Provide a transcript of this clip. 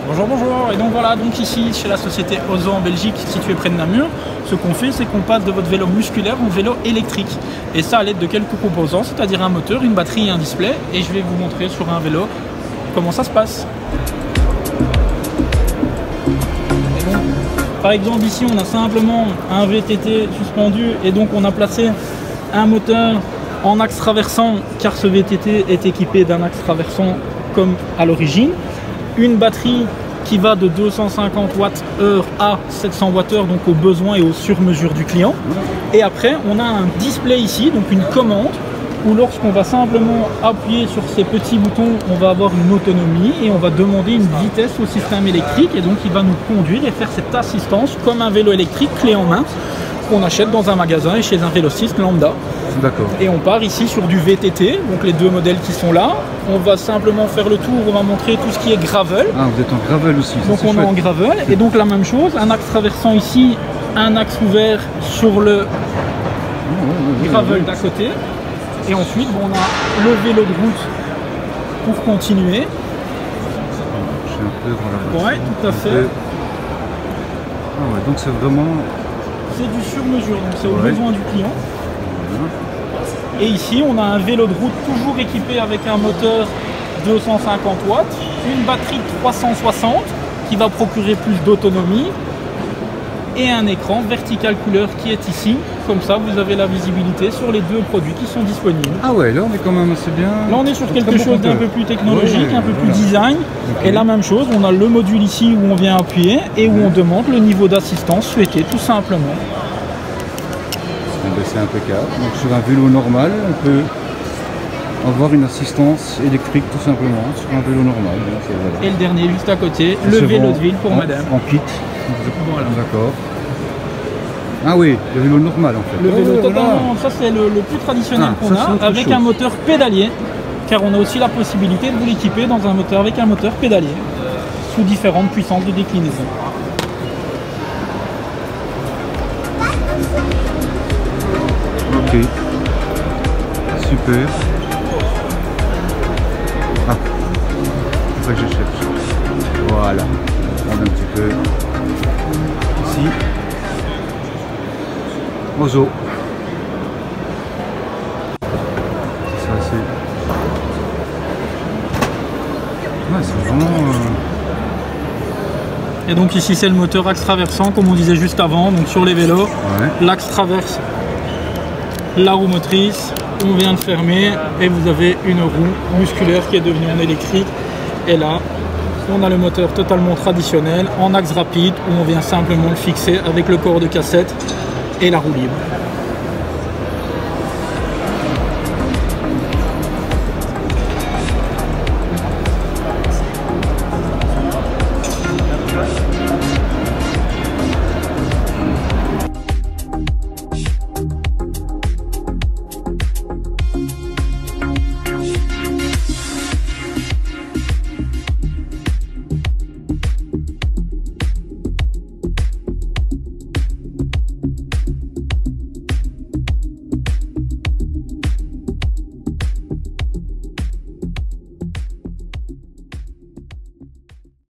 Bonjour, bonjour. Et donc voilà, donc ici chez la société Ozo en Belgique, située près de Namur, ce qu'on fait, c'est qu'on passe de votre vélo musculaire au vélo électrique. Et ça à l'aide de quelques composants, c'est-à-dire un moteur, une batterie et un display. Et je vais vous montrer sur un vélo comment ça se passe. Et donc, par exemple ici, on a simplement un VTT suspendu et donc on a placé un moteur en axe traversant car ce VTT est équipé d'un axe traversant comme à l'origine. Une batterie qui va de 250 Wh à 700 Wh, donc aux besoins et aux sur-mesures du client. Et après, on a un display ici, donc une commande, où lorsqu'on va simplement appuyer sur ces petits boutons, on va avoir une autonomie et on va demander une vitesse au système électrique. Et donc, il va nous conduire et faire cette assistance comme un vélo électrique clé en main qu'on achète dans un magasin et chez un vélociste lambda. D'accord. Et on part ici sur du VTT, donc les deux modèles qui sont là. On va simplement faire le tour, on va montrer tout ce qui est gravel. Ah, vous êtes en gravel aussi. Donc on est en gravel. Et donc la même chose, un axe traversant ici, un axe ouvert sur le gravel d'à côté. Et ensuite, on a le vélo de route pour continuer. J'ai un peu dans la Ouais, tout à fait. Ah ouais, donc c'est vraiment... C'est du sur-mesure, donc c'est au besoin du client. Et ici, on a un vélo de route toujours équipé avec un moteur 250 watts, une batterie 360 qui va procurer plus d'autonomie et un écran vertical couleur qui est ici. Comme ça, vous avez la visibilité sur les deux produits qui sont disponibles. Ah ouais, là on est quand même assez bien... Là, on est sur quelque chose d'un peu plus technologique, un peu plus design. Okay. Et la même chose, on a le module ici où on vient appuyer et où on demande le niveau d'assistance souhaité, tout simplement. C'est impeccable. Donc sur un vélo normal, on peut avoir une assistance électrique tout simplement sur un vélo normal. Donc, voilà. Et le dernier juste à côté, le vélo de ville pour madame. En kit. Voilà. D'accord. Ah oui, le vélo normal en fait. Le vélo totalement, ça c'est le plus traditionnel qu'on a, avec un moteur pédalier, car on a aussi la possibilité de vous l'équiper dans un moteur avec un moteur pédalier, sous différentes puissances de déclinaison. Ok, super. Ah, c'est ça que je cherche. Voilà, on va prendre un petit peu ici. Ozo. Ça c'est. Ouais, c'est vraiment. Et donc ici c'est le moteur axe traversant, comme on disait juste avant, donc sur les vélos, l'axe traverse la roue motrice, on vient de fermer et vous avez une roue musculaire qui est devenue en électrique. Et là, on a le moteur totalement traditionnel en axe rapide où on vient simplement le fixer avec le corps de cassette et la roue libre.